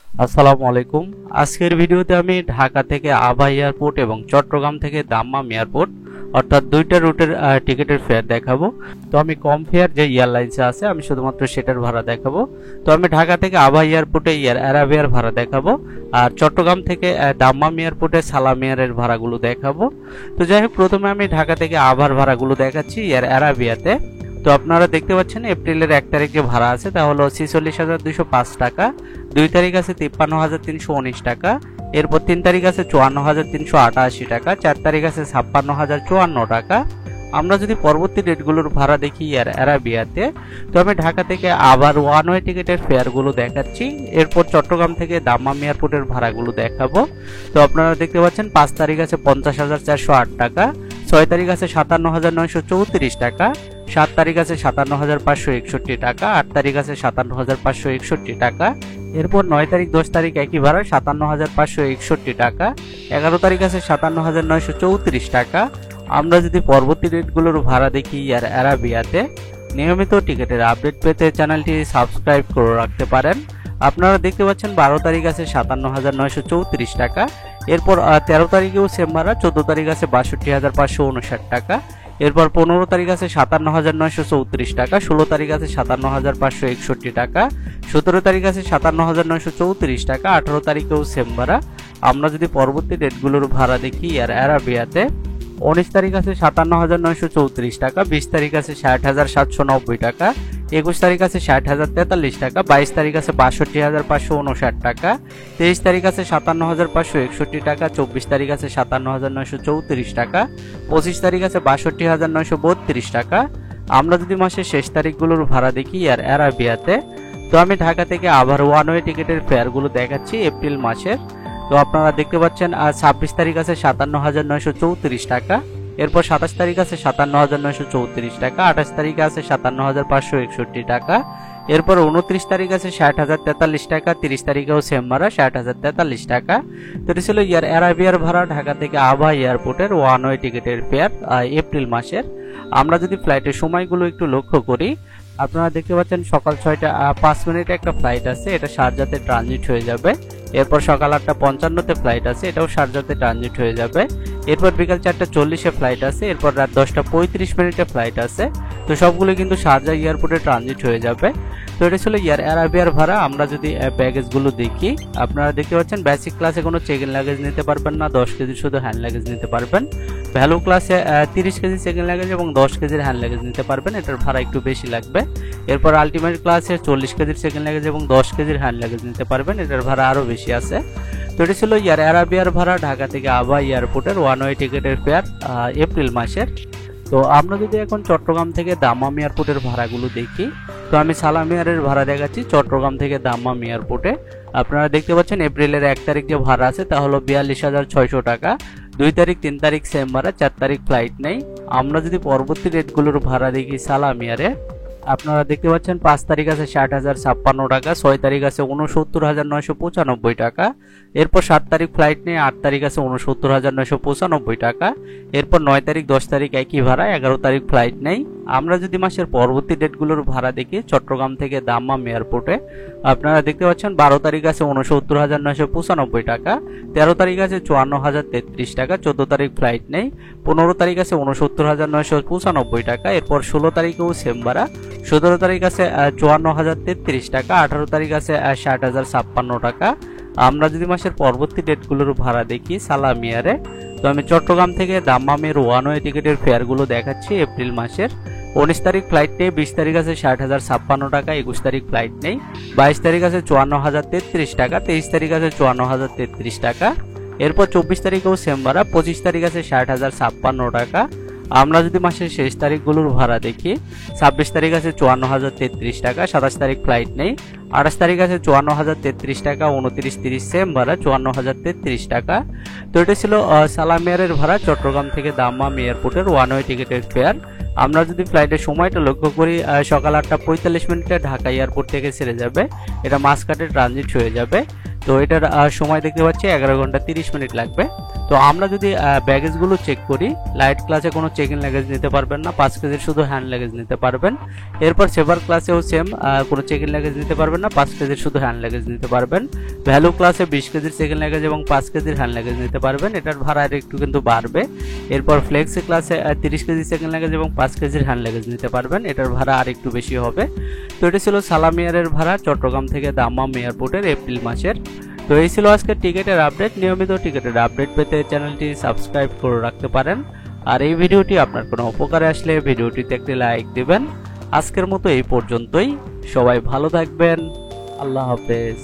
আসসালামু আলাইকুম। আজকের ভিডিওতে আমি ঢাকা থেকে আভা এয়ারপোর্ট এবং চট্টগ্রাম থেকে দাম্মাম এয়ারপোর্ট অর্থাৎ দুইটা রুটের টিকিটের ফেয়ার দেখাবো। তো আমি কম ফেয়ার যে এয়ারলাইন্সে আছে আমি শুধুমাত্র সেটার ভাড়া দেখাবো। তো আমি ঢাকা থেকে আভা এয়ারপোর্টে এয়ার অ্যারাবিয়ার ভাড়া দেখাবো, আর চট্টগ্রাম থেকে দাম্মাম এয়ারপোর্টে সালাম এয়ারের ভাড়াগুলো দেখাবো। তো যাই হোক, প্রথমে আমি ঢাকা থেকে আভার ভাড়াগুলো দেখাচ্ছি এয়ার অ্যারাবিয়াতে। তো আপনারা দেখতে পাচ্ছেন এপ্রিলের 1 তারিখ যে ভাড়া আছে তা হলো 46,205 টাকা, 2 তারিখ আছে 53,319 টাকা, এরপর 3 তারিখ আছে 54,388 টাকা, 4 তারিখ আছে 56,054 টাকা। আমরা যদি পরবর্তী ডেটগুলোর ভাড়া দেখি এয়ার অ্যারাবিয়াতে, তো আমি ঢাকা থেকে আবার ওয়ান ওয়ে টিকিটের ফেয়ারগুলো দেখাচ্ছি, এরপর চট্টগ্রাম থেকে দাম্মাম এয়ারপোর্টের ভাড়াগুলো দেখাবো। তো আপনারা দেখতে পাচ্ছেন 5 তারিখ আছে 50,408 টাকা, 6 তারিখ আছে 57,934 টাকা, 7 তারিখ আছে 57,561 টাকা, 8 তারিখ আছে 57,561 টাকা, এরপর 9 তারিখ 10 তারিখ একই ভাড়া 57,561 টাকা, 11 তারিখ আছে 57,934 টাকা। আমরা যদি পরবর্তী ডেটগুলোর ভাড়া দেখি এয়ার অ্যারাবিয়াতে, নিয়মিত টিকিটের আপডেট পেতে চ্যানেলটি সাবস্ক্রাইব করে রাখতে পারেন। আপনারা দেখতে পাচ্ছেন 12 তারিখ আছে 57,934 টাকা, এরপর 13 তারিখেও সেম ভাড়া, 14 তারিখ আছে 62,559 টাকা, এরপর 15 তারিখ আছে 57,934 টাকা, 16 তারিখ আছে 57,561 টাকা, 17 তারিখ আছে 57,934 টাকা, 18 তারিখেও সেম ভাড়া। আমরা যদি পরবর্তী ডেটগুলোর ভাড়া দেখি এয়ার অ্যারাবিয়াতে, 19 তারিখ আছে 57,934 টাকা, 20 তারিখ আছে 60,790 টাকা, 21 তারিখ আছে 60,043 টাকা, 22 তারিখ আছে 62,559 টাকা, 23 তারিখ আছে 57,561 টাকা, 24 তারিখ আছে 57,934 টাকা, 25 তারিখ আছে 62,932 টাকা। আমরা যদি মাসের শেষ তারিখগুলোর ভাড়া দেখি এয়ার অ্যারাবিয়াতে, তো আমি ঢাকা থেকে আবার ওয়ান ওয়ে টিকিটের ফেয়ারগুলো দেখাচ্ছি এপ্রিল মাসের। তো আপনারা দেখতে পাচ্ছেন 26 তারিখ আছে 57,934 টাকা, এরপর 27 তারিখ আছে 57,934 টাকা, 28 তারিখে আছে 57,561 টাকা, এরপর 29 তারিখ আছে 60,043 টাকা, 30 তারিখেও সেম ভাড়া 60,043 টাকা। তো এটি ছিল এয়ার অ্যারাবিয়ার ভাড়া ঢাকা থেকে আভা এয়ারপোর্টের ওয়ান ওয়ে টিকিটের ফেয়ার এপ্রিল মাসের। আমরা যদি ফ্লাইটের সময়গুলো একটু লক্ষ্য করি, আপনারা দেখতে পাচ্ছেন সকাল 6টা 5 মিনিটে একটা ফ্লাইট আছে, এটা শারজাতে ট্রানজিট হয়ে যাবে। এরপর সকাল 8টা 55-তে ফ্লাইট আছে, এটাও শারজাতে ট্রানজিট হয়ে যাবে। এরপর বিকাল 4টা 40-এ ফ্লাইট আছে, এরপর রাত 10টা 35 মিনিটে ফ্লাইট আছে। তো সবগুলো কিন্তু শারজা এয়ারপোর্টে ট্রানজিট হয়ে যাবে। তো এটা ছিল এয়ার অ্যারাবিয়ার ভাড়া। আমরা যদি ব্যাগেজগুলো দেখি, আপনারা দেখতে পাচ্ছেন বেসিক ক্লাসে কোনো চেক ইন লাগেজ নিতে পারবেন না, 10 কেজি শুধু হ্যান্ড লাগেজ নিতে পারবেন। ভ্যালু ক্লাসে 30 কেজি চেক ইন লাগেজ এবং 10 কেজির হ্যান্ড লাগেজ নিতে পারবেন, এটার ভাড়া একটু বেশি লাগবে। এরপর আলটিমেট ক্লাসে 40 কেজির চেক ইন লাগেজ এবং 10 কেজির হ্যান্ড লাগেজ নিতে পারবেন, এটার ভাড়া আরও বেশি আছে। তো এটা ছিল এয়ার অ্যারাবিয়ার ভাড়া ঢাকা থেকে আভা এয়ারপোর্টের ওয়ান ওয়ে টিকিটের ফেয়ার এপ্রিল মাসের। তো আমরা যদি এখন চট্টগ্রাম থেকে দাম্মাম এয়ারপোর্টের ভাড়াগুলো দেখি, তো আমি সালাম এয়ারের ভাড়া দেখাচ্ছি চট্টগ্রাম থেকে দাম্মাম এয়ারপোর্টে। আপনারা দেখতে পাচ্ছেন এপ্রিলের 1 তারিখ যে ভাড়া আছে তা হলো 42,600 টাকা, 2 তারিখ 3 তারিখ সেম ভাড়া, 4 তারিখ ফ্লাইট নেই। আমরা যদি পরবর্তী ডেটগুলোর ভাড়া দেখি সালাম এয়ারে, আপনারা দেখতে পাচ্ছেন 5 তারিখ আছে 60,056 টাকা, 6 তারিখ আছে 69,995 টাকা, এরপর 7 তারিখ ফ্লাইট নেই, 8 তারিখ আছে 69,995 টাকা, এরপর 9 তারিখ 10 তারিখ একই ভাড়া, 11 তারিখ ফ্লাইট নেই। আমরা যদি মাসের পরবর্তী ডেটগুলোর ভাড়া দেখি চট্টগ্রাম থেকে দাম্মাম এয়ারপোর্টে, আপনারা দেখতে পাচ্ছেন 12 তারিখ আছে 69,995 টাকা, 13 তারিখ আছে 54,033 টাকা, 14 তারিখ ফ্লাইট নেই, 15 তারিখ আছে 69,995 টাকা, এরপর 16 তারিখেও সেম ভাড়া, 17 তারিখ আছে 54,033 টাকা, 18 তারিখ আছে 60,056 টাকা। আমরা যদি মাসের পরবর্তী ডেটগুলোর ভাড়া দেখি সালাম এয়ারে, তো আমি চট্টগ্রাম থেকে দাম্মামের ওয়ান ওয়ে টিকিটের ফেয়ারগুলো দেখাচ্ছি এপ্রিল মাসের। 19 তারিখ ফ্লাইট নেই, 20 তারিখ আছে 60,056 টাকা, 21 তারিখ ফ্লাইট নেই, 22 তারিখ আছে 54,033 টাকা, 23 তারিখ আছে 54,033 টাকা, এরপর 24 তারিখেও সেম ভাড়া, 25 তারিখ আছে 60,056 টাকা। আমরা যদি মাসের শেষ তারিখগুলোর ভাড়া দেখি, 26 তারিখ আছে 54,033 টাকা, 27 তারিখ ফ্লাইট নেই, 28 তারিখ আছে 54,033 টাকা, 29 30 সেম ভাড়া 54,033 টাকা। তো এটা ছিল সালাম এয়ারের ভাড়া চট্টগ্রাম থেকে দাম্মাম এয়ারপোর্টের ওয়ান ওয়ে টিকিটের ফেয়ার। আমরা যদি ফ্লাইটের সময়টা লক্ষ্য করি, সকাল 8টা 45 মিনিটে ঢাকা এয়ারপোর্ট থেকে ছেড়ে যাবে, এটা মাসকাটে ট্রানজিট হয়ে যাবে। তো এটার সময় দেখতে পাচ্ছি 11 ঘন্টা 30 মিনিট লাগবে। তো আমরা যদি ব্যাগেজগুলো চেক করি, লাইট ক্লাসে কোনো চেক ইন লাগেজ নিতে পারবেন না, 5 কেজির শুধু হ্যান্ড লাগেজ নিতে পারবেন। এরপর সেভার ক্লাসেও সেম, কোনো চেক ইন লাগেজ নিতে পারবেন না, 5 কেজির শুধু হ্যান্ড লাগেজ নিতে পারবেন। ভ্যালু ক্লাসে 20 কেজির চেক ইন লাগেজ এবং 5 কেজির হ্যান্ড লাগেজ নিতে পারবেন, এটার ভাড়া একটু কিন্তু বাড়বে। এরপর ফ্লেক্সি ক্লাসে 30 কেজি চেক ইন লাগেজ এবং 5 কেজির হ্যান্ড লাগেজ নিতে পারবেন, এটার ভাড়া আর একটু বেশি হবে। তো এটা ছিল সালাম এয়ারের ভাড়া চট্টগ্রাম থেকে দাম্মাম এয়ারপোর্টের এপ্রিল মাসের। তো এই ছিল আজকের টিকিটের আপডেট। নিয়মিত টিকিটের আপডেট পেতে চ্যানেলটি সাবস্ক্রাইব করে রাখতে পারেন। আর এই ভিডিওটি আপনার কোনো উপকারে আসলে ভিডিওটিতে একটি লাইক দিবেন। আজকের মতো এই পর্যন্তই, সবাই ভালো থাকবেন, আল্লাহ হাফেজ।